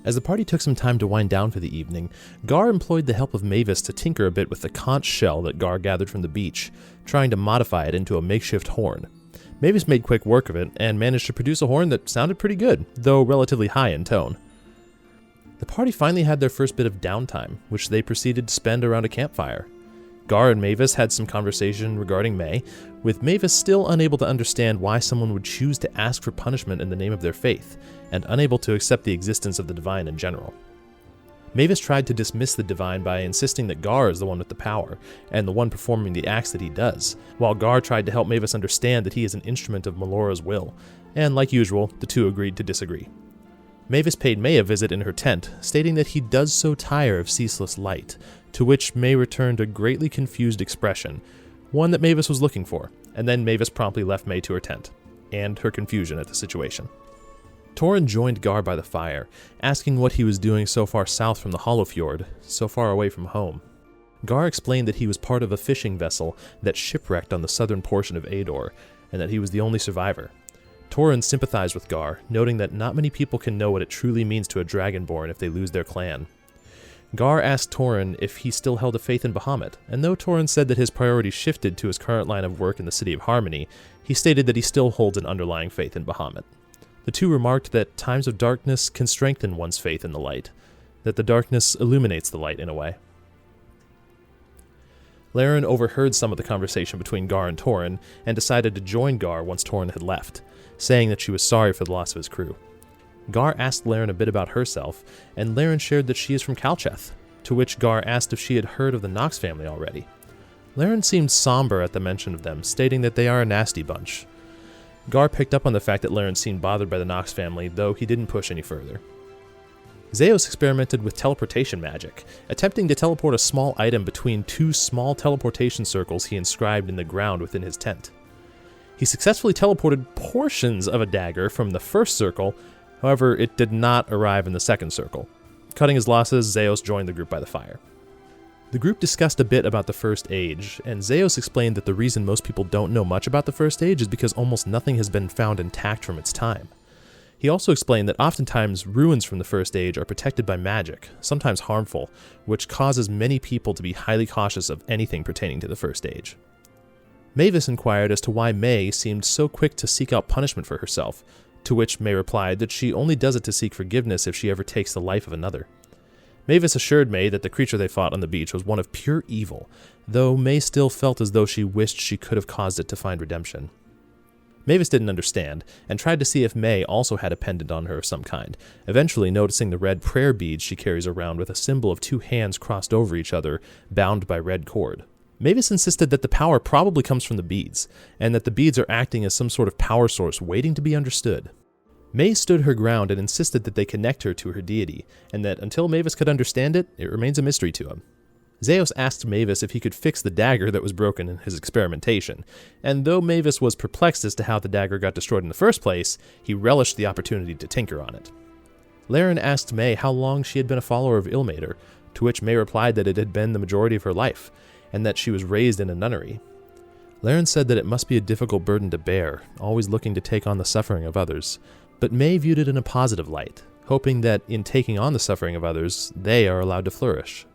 As the party took some time to wind down for the evening, Gar employed the help of Mavis to tinker a bit with the conch shell that Gar gathered from the beach, trying to modify it into a makeshift horn. Mavis made quick work of it and managed to produce a horn that sounded pretty good, though relatively high in tone. The party finally had their first bit of downtime, which they proceeded to spend around a campfire. Gar and Mavis had some conversation regarding May, with Mavis still unable to understand why someone would choose to ask for punishment in the name of their faith, and unable to accept the existence of the divine in general. Mavis tried to dismiss the divine by insisting that Gar is the one with the power, and the one performing the acts that he does, while Gar tried to help Mavis understand that he is an instrument of Melora's will, and like usual, the two agreed to disagree. Mavis paid May a visit in her tent, stating that he does so tire of ceaseless light, to which May returned a greatly confused expression, one that Mavis was looking for, and then Mavis promptly left May to her tent, and her confusion at the situation. Torin joined Gar by the fire, asking what he was doing so far south from the Hollowfjord, so far away from home. Gar explained that he was part of a fishing vessel that shipwrecked on the southern portion of Ador, and that he was the only survivor. Torin sympathized with Gar, noting that not many people can know what it truly means to a Dragonborn if they lose their clan. Gar asked Torin if he still held a faith in Bahamut, and though Torin said that his priorities shifted to his current line of work in the City of Harmony, he stated that he still holds an underlying faith in Bahamut. The two remarked that times of darkness can strengthen one's faith in the light, that the darkness illuminates the light in a way. Laren overheard some of the conversation between Gar and Torin, and decided to join Gar once Torin had left, saying that she was sorry for the loss of his crew. Gar asked Laren a bit about herself, and Laren shared that she is from Kalcheth, to which Gar asked if she had heard of the Knox family already. Laren seemed somber at the mention of them, stating that they are a nasty bunch. Gar picked up on the fact that Laren seemed bothered by the Knox family, though he didn't push any further. Zeos experimented with teleportation magic, attempting to teleport a small item between two small teleportation circles he inscribed in the ground within his tent. He successfully teleported portions of a dagger from the first circle, however, it did not arrive in the second circle. Cutting his losses, Zeos joined the group by the fire. The group discussed a bit about the First Age, and Zeos explained that the reason most people don't know much about the First Age is because almost nothing has been found intact from its time. He also explained that oftentimes ruins from the First Age are protected by magic, sometimes harmful, which causes many people to be highly cautious of anything pertaining to the First Age. Mavis inquired as to why May seemed so quick to seek out punishment for herself, to which May replied that she only does it to seek forgiveness if she ever takes the life of another. Mavis assured May that the creature they fought on the beach was one of pure evil, though May still felt as though she wished she could have caused it to find redemption. Mavis didn't understand, and tried to see if May also had a pendant on her of some kind, eventually noticing the red prayer beads she carries around with a symbol of two hands crossed over each other, bound by red cord. Mavis insisted that the power probably comes from the beads, and that the beads are acting as some sort of power source waiting to be understood. May stood her ground and insisted that they connect her to her deity, and that until Mavis could understand it, it remains a mystery to him. Zeos asked Mavis if he could fix the dagger that was broken in his experimentation, and though Mavis was perplexed as to how the dagger got destroyed in the first place, he relished the opportunity to tinker on it. Laren asked May how long she had been a follower of Ilmater, to which May replied that it had been the majority of her life, and that she was raised in a nunnery. Laren said that it must be a difficult burden to bear, always looking to take on the suffering of others, but May viewed it in a positive light, hoping that in taking on the suffering of others, they are allowed to flourish.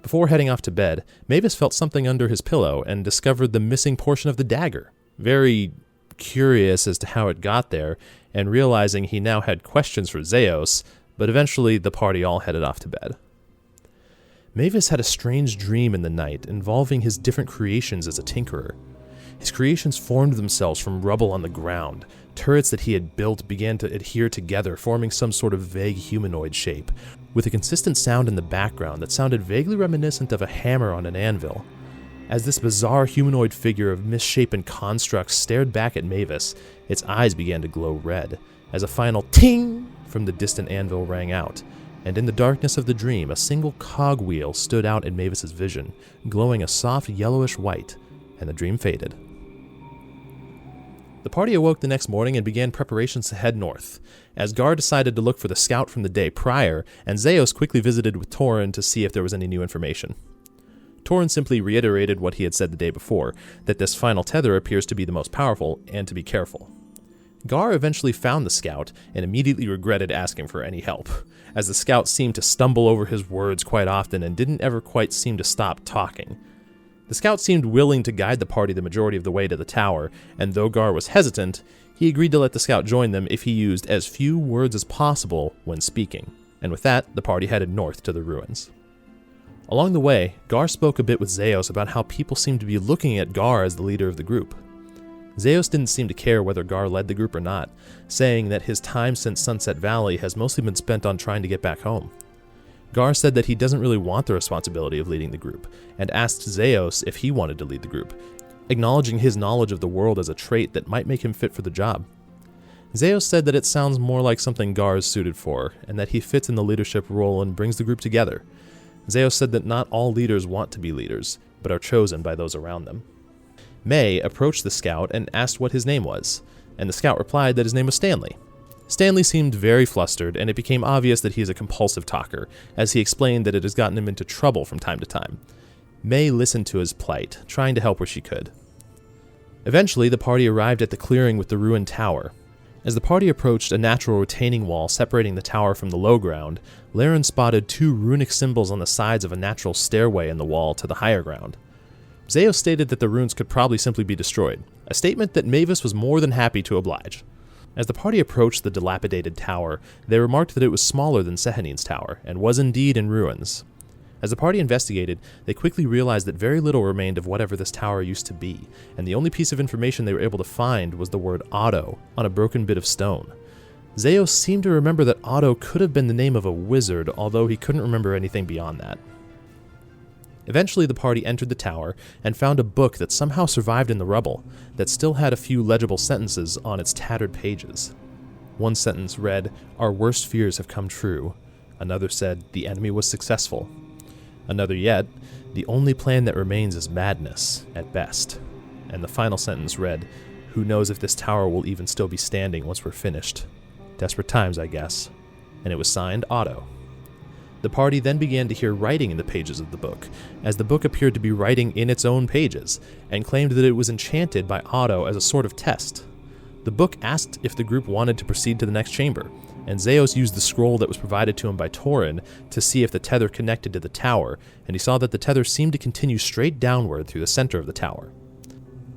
Before heading off to bed, Mavis felt something under his pillow and discovered the missing portion of the dagger. Very curious as to how it got there, and realizing he now had questions for Zeos, but eventually the party all headed off to bed. Mavis had a strange dream in the night involving his different creations as a tinkerer. His creations formed themselves from rubble on the ground. Turrets that he had built began to adhere together, forming some sort of vague humanoid shape, with a consistent sound in the background that sounded vaguely reminiscent of a hammer on an anvil. As this bizarre humanoid figure of misshapen constructs stared back at Mavis, its eyes began to glow red, as a final ting from the distant anvil rang out, and in the darkness of the dream, a single cogwheel stood out in Mavis's vision, glowing a soft yellowish white, and the dream faded. The party awoke the next morning and began preparations to head north, as Gar decided to look for the scout from the day prior, and Zeos quickly visited with Torin to see if there was any new information. Torin simply reiterated what he had said the day before, that this final tether appears to be the most powerful, and to be careful. Gar eventually found the scout and immediately regretted asking for any help, as the scout seemed to stumble over his words quite often and didn't ever quite seem to stop talking. The scout seemed willing to guide the party the majority of the way to the tower, and though Gar was hesitant, he agreed to let the scout join them if he used as few words as possible when speaking, and with that, the party headed north to the ruins. Along the way, Gar spoke a bit with Zeos about how people seemed to be looking at Gar as the leader of the group. Zeos didn't seem to care whether Gar led the group or not, saying that his time since Sunset Valley has mostly been spent on trying to get back home. Gar said that he doesn't really want the responsibility of leading the group, and asked Zeos if he wanted to lead the group, acknowledging his knowledge of the world as a trait that might make him fit for the job. Zeos said that it sounds more like something Gar is suited for, and that he fits in the leadership role and brings the group together. Zeos said that not all leaders want to be leaders, but are chosen by those around them. May approached the scout and asked what his name was, and the scout replied that his name was Stanley. Stanley seemed very flustered, and it became obvious that he is a compulsive talker, as he explained that it has gotten him into trouble from time to time. May listened to his plight, trying to help where she could. Eventually, the party arrived at the clearing with the ruined tower. As the party approached a natural retaining wall separating the tower from the low ground, Laren spotted 2 runic symbols on the sides of a natural stairway in the wall to the higher ground. Zeos stated that the runes could probably simply be destroyed, a statement that Mavis was more than happy to oblige. As the party approached the dilapidated tower, they remarked that it was smaller than Sehanin's tower, and was indeed in ruins. As the party investigated, they quickly realized that very little remained of whatever this tower used to be, and the only piece of information they were able to find was the word Otto on a broken bit of stone. Zeos seemed to remember that Otto could have been the name of a wizard, although he couldn't remember anything beyond that. Eventually, the party entered the tower and found a book that somehow survived in the rubble, that still had a few legible sentences on its tattered pages. One sentence read, "Our worst fears have come true." Another said, "The enemy was successful." Another yet, "The only plan that remains is madness, at best." And the final sentence read, "Who knows if this tower will even still be standing once we're finished. Desperate times, I guess." And it was signed Otto. The party then began to hear writing in the pages of the book, as the book appeared to be writing in its own pages, and claimed that it was enchanted by Otto as a sort of test. The book asked if the group wanted to proceed to the next chamber, and Zeos used the scroll that was provided to him by Torin to see if the tether connected to the tower, and he saw that the tether seemed to continue straight downward through the center of the tower.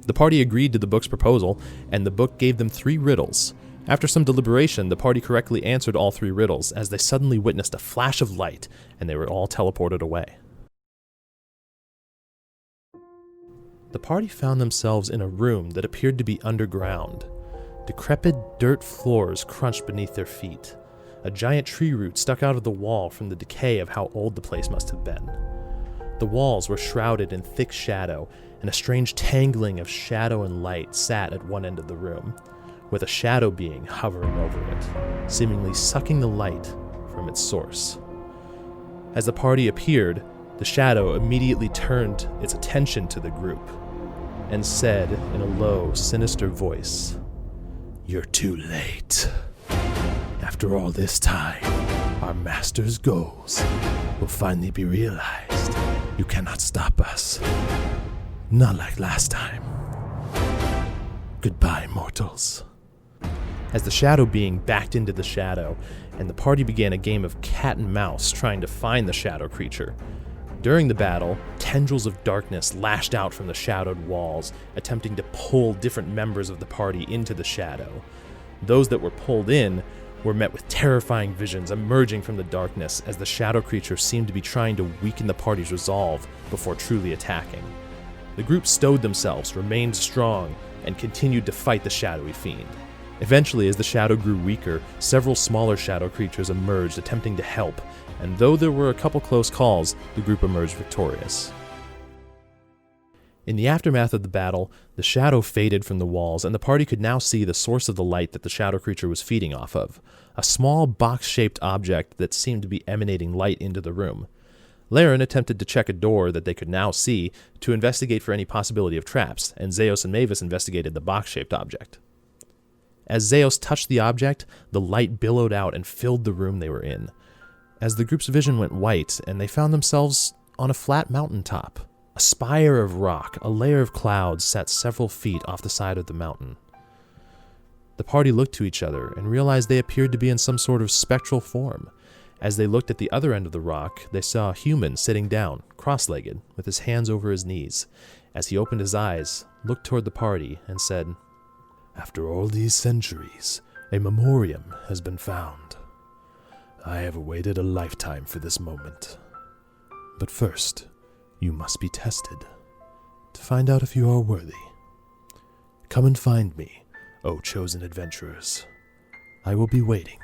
The party agreed to the book's proposal, and the book gave them 3 riddles. After some deliberation, the party correctly answered all 3 riddles, as they suddenly witnessed a flash of light, and they were all teleported away. The party found themselves in a room that appeared to be underground. Decrepit dirt floors crunched beneath their feet. A giant tree root stuck out of the wall from the decay of how old the place must have been. The walls were shrouded in thick shadow, and a strange tangling of shadow and light sat at one end of the room, with a shadow being hovering over it, seemingly sucking the light from its source. As the party appeared, the shadow immediately turned its attention to the group, and said in a low, sinister voice, "You're too late. After all this time, our master's goals will finally be realized. You cannot stop us. Not like last time. Goodbye, mortals." As the shadow being backed into the shadow, and the party began a game of cat and mouse trying to find the shadow creature. During the battle, tendrils of darkness lashed out from the shadowed walls, attempting to pull different members of the party into the shadow. Those that were pulled in were met with terrifying visions emerging from the darkness, as the shadow creature seemed to be trying to weaken the party's resolve before truly attacking. The group stowed themselves, remained strong, and continued to fight the shadowy fiend. Eventually, as the shadow grew weaker, several smaller shadow creatures emerged attempting to help, and though there were a couple close calls, the group emerged victorious. In the aftermath of the battle, the shadow faded from the walls, and the party could now see the source of the light that the shadow creature was feeding off of, a small box-shaped object that seemed to be emanating light into the room. Laren attempted to check a door that they could now see to investigate for any possibility of traps, and Zeos and Mavis investigated the box-shaped object. As Zeos touched the object, the light billowed out and filled the room they were in. As the group's vision went white, and they found themselves on a flat mountaintop. A spire of rock, a layer of clouds, sat several feet off the side of the mountain. The The party looked to each other and realized they appeared to be in some sort of spectral form. As they looked at the other end of the rock, they saw a human sitting down, cross-legged, with his hands over his knees. As he opened his eyes, looked toward the party, and said, "After all these centuries, a memoriam has been found. I have awaited a lifetime for this moment. But first, you must be tested to find out if you are worthy. Come and find me, O chosen adventurers. I will be waiting."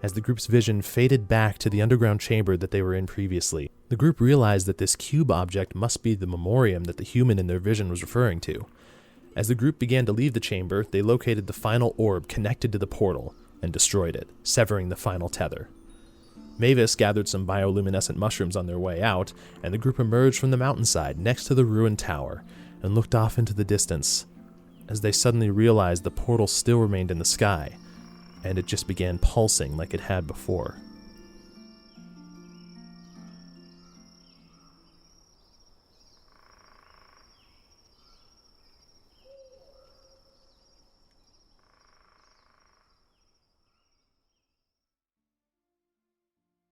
As the group's vision faded back to the underground chamber that they were in previously, the group realized that this cube object must be the memoriam that the human in their vision was referring to. As the group began to leave the chamber, they located the final orb connected to the portal and destroyed it, severing the final tether. Mavis gathered some bioluminescent mushrooms on their way out, and the group emerged from the mountainside next to the ruined tower and looked off into the distance as they suddenly realized the portal still remained in the sky, and it just began pulsing like it had before.